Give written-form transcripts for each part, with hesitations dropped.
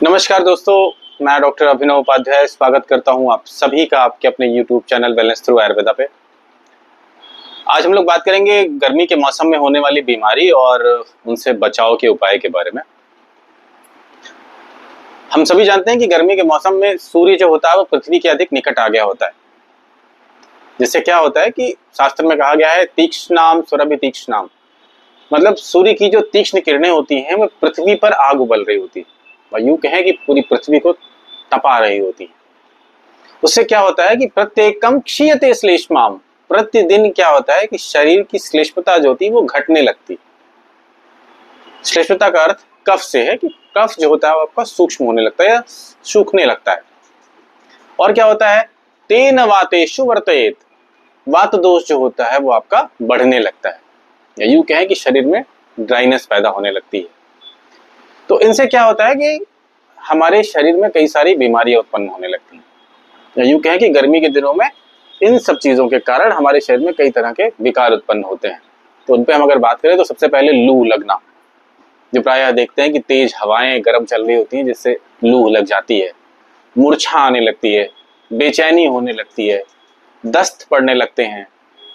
नमस्कार दोस्तों, मैं डॉक्टर अभिनव उपाध्याय स्वागत करता हूं आप सभी का आपके अपने YouTube channel wellness through Ayurveda पे। आज हम लोग बात करेंगे गर्मी के मौसम में होने वाली बीमारी और उनसे बचाव के उपाय के बारे में। हम सभी जानते हैं कि गर्मी के मौसम में सूर्य जो होता है वो पृथ्वी के अधिक निकट आ गया होता है, जिससे क्या होता है कि शास्त्र में कहा गया है तीक्ष्णाम सुरभि तीक्ष्णाम, मतलब सूर्य की जो तीक्ष्ण किरणें होती हैं वो पृथ्वी पर आग उबल रही होती है, यूं कहें कि पूरी पृथ्वी को तपा रही होती है। उससे क्या होता है कि प्रत्येकम क्षीयते श्लेष्माम, प्रतिदिन क्या होता है कि शरीर की श्लेष्मता जो होती है वो घटने लगती। श्लेष्मता का अर्थ कफ से है कि कफ जो होता है वो आपका सूक्ष्म होने लगता है या सूखने लगता है। और क्या होता है, तेन वातेषु वर्तयेत, वात दोष जो होता है वो आपका बढ़ने लगता है, या यूं कहें कि शरीर में ड्राइनेस पैदा होने लगती है। तो इनसे क्या होता है कि हमारे शरीर में कई सारी बीमारियां उत्पन्न होने लगती हैं, या यूं कहें कि गर्मी के दिनों में इन सब चीजों के कारण हमारे शरीर में कई तरह के विकार उत्पन्न होते हैं। तो उन पे हम अगर बात करें तो सबसे पहले लू लगना, जो प्रायः देखते हैं कि तेज हवाएं गर्म चल रही होती हैं जिससे लू लग जाती है, मूर्छा आने लगती है, बेचैनी होने लगती है, दस्त पड़ने लगते हैं,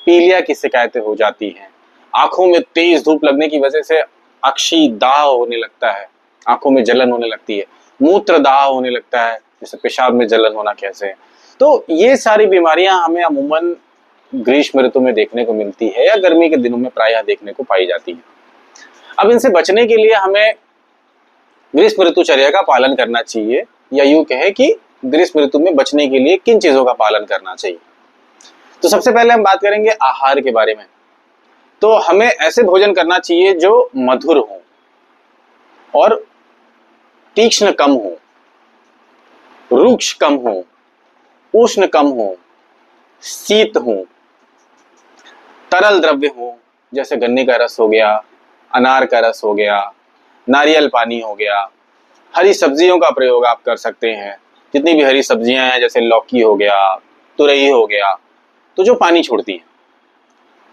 पीलिया की शिकायतें हो जाती हैं, आंखों में तेज धूप लगने की वजह से अक्षी दाह होने लगता है, आंखों में जलन होने लगती है, मूत्र दाह होने लगता है, जैसे पेशाब में जलन होना कैसे है। तो ये सारी बीमारियां हमें अमूमन ग्रीष्म ऋतु में देखने को मिलती है या गर्मी के दिनों में प्रायः देखने को पाई जाती है। अब इनसे बचने के लिए हमें ग्रीष्म ऋतुचर्या का पालन करना चाहिए, या यूं कहे कि ग्रीष्म ऋतु में बचने के लिए किन चीजों का पालन करना चाहिए। तो सबसे पहले हम बात करेंगे आहार के बारे में। तो हमें ऐसे भोजन करना चाहिए जो मधुर हो और तीक्ष्ण कम हो, रुक्ष कम हो, उष्ण कम हो, शीत हो, तरल द्रव्य हो, जैसे गन्ने का रस हो गया, अनार का रस हो गया, नारियल पानी हो गया, हरी सब्जियों का प्रयोग आप कर सकते हैं। जितनी भी हरी सब्जियां हैं जैसे लौकी हो गया, तुरई हो गया, तो जो पानी छोड़ती हैं।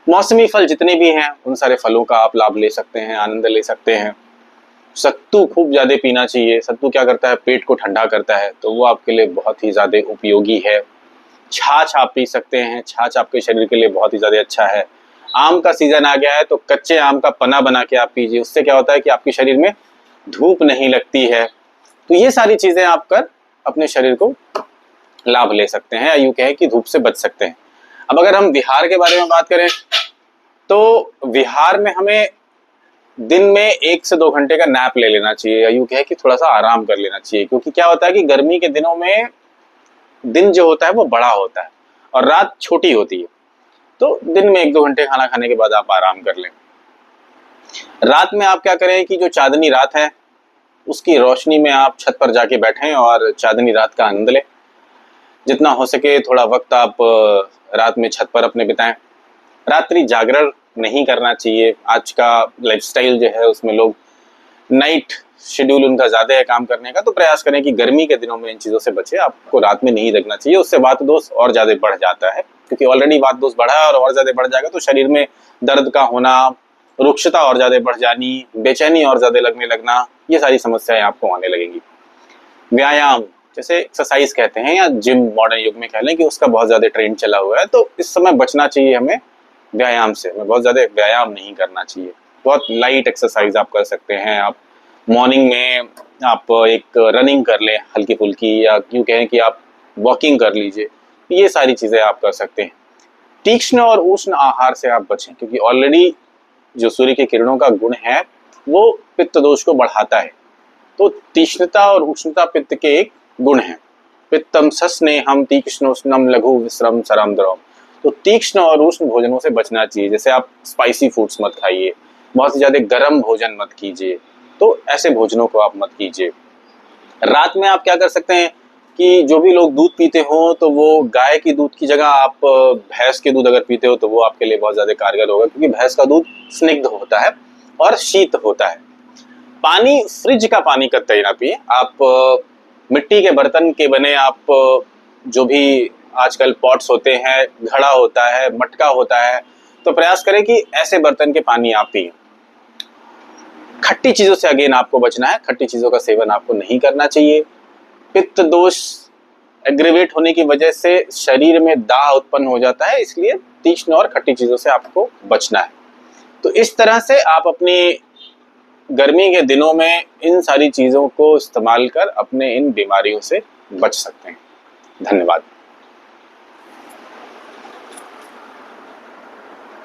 मौसमी फल जितने भी हैं उन सारे फलों का आप लाभ ले सकते हैं, आनंद ले सकते हैं। सत्तू खूब ज्यादा पीना चाहिए। सत्तू क्या करता है, पेट को ठंडा करता है, तो वो आपके लिए बहुत ही ज्यादा उपयोगी है। छाछ आप पी सकते हैं, छाछ आपके शरीर के लिए बहुत ही ज्यादा अच्छा है। आम का सीजन आ गया है तो कच्चे आम का पना बना के आप पीजिए, उससे क्या होता है कि आपके शरीर में धूप नहीं लगती है। तो ये सारी चीजें आप कर अपने शरीर को लाभ ले सकते हैं, या यूं कहें कि धूप से बच सकते हैं। अब अगर हम विहार के बारे में बात करें तो विहार में हमें दिन में 1 से 2 घंटे का नैप ले लेना चाहिए, या यूं कहें कि थोड़ा सा आराम कर लेना चाहिए। क्योंकि क्या होता है कि गर्मी के दिनों में दिन जो होता है वो बड़ा होता है और रात छोटी होती है। तो दिन में 1-2 घंटे खाना खाने के बाद आप आराम कर लें। रात में आप क्या करें कि जो चांदनी रात है उसकी रोशनी में आप छत पर जाके बैठें और चांदनी रात का आनंद लें। जितना हो सके थोड़ा वक्त आप रात में छत पर अपने बिताएं। रात्रि जागरण नहीं करना चाहिए। आज का लाइफस्टाइल जो है उसमें लोग नाइट शेड्यूल उनका ज्यादा है काम करने का, तो प्रयास करें कि गर्मी के दिनों में इन चीजों से बचे। आपको रात में नहीं जगना चाहिए, उससे वात दोष और ज्यादा बढ़ जाता है। क्योंकि ऑलरेडी वात दोष बढ़ा है और ज्यादा बढ़ जाएगा तो शरीर में दर्द का होना, रुक्षता और ज्यादा बढ़ जानी, बेचैनी और ज्यादा लगने लगना, ये सारी समस्याएं आपको आने लगेंगी। व्यायाम जैसे एक्सरसाइज कहते हैं या जिम मॉडर्न युग में कह लें कि उसका बहुत ज्यादा ट्रेंड चला हुआ है, तो इस समय बचना चाहिए हमें व्यायाम से। हमें बहुत ज्यादा व्यायाम नहीं करना चाहिए। बहुत लाइट एक्सरसाइज आप कर सकते हैं। आप मॉर्निंग में आप एक रनिंग कर लें हल्की फुल्की, या यूं कहें कि आप वॉकिंग कर लीजिए। ये सारी चीजें आप कर सकते हैं। तीक्ष्ण और उष्ण आहार से आप बचें, क्योंकि ऑलरेडी जो सूर्य की किरणों का गुण है वो पित्त दोष को बढ़ाता है। तो तीक्ष्णता और उष्णता पित्त के एक गुण है। पित्तम सस्नेहम तीक्ष्णोष्णम लघु विश्रम सरम द्रवम। तो तीक्ष्ण और उष्ण भोजनों से बचना चाहिए। जैसे आप स्पाइसी फूड्स मत खाइए, बहुत ज्यादा गर्म भोजन मत कीजिए, तो ऐसे भोजनों को आप मत कीजिए। रात में आप क्या कर सकते हैं कि जो भी लोग दूध पीते हो तो वो गाय की दूध की जगह आप भैंस के दूध अगर पीते हो तो वो आपके लिए बहुत ज्यादा कारगर होगा, क्योंकि भैंस का दूध स्निग्ध होता है और शीत होता है। पानी, फ्रिज का पानी कतई ना पिए। आप मिट्टी के बर्तन के बने आप जो भी आजकल पॉट्स होते हैं, घड़ा होता है, मटका होता है, तो प्रयास करें कि ऐसे बर्तन के पानी आप पिए। खट्टी चीजों से अगेन आपको बचना है, खट्टी चीजों का सेवन आपको नहीं करना चाहिए। पित्त दोष एग्रीवेट होने की वजह से शरीर में दाह उत्पन्न हो जाता है, इसलिए तीक्ष्ण और खट्टी चीजों से आपको बचना है। तो इस तरह से आप अपनी गर्मी के दिनों में इन सारी चीजों को इस्तेमाल कर अपने इन बीमारियों से बच सकते हैं। धन्यवाद।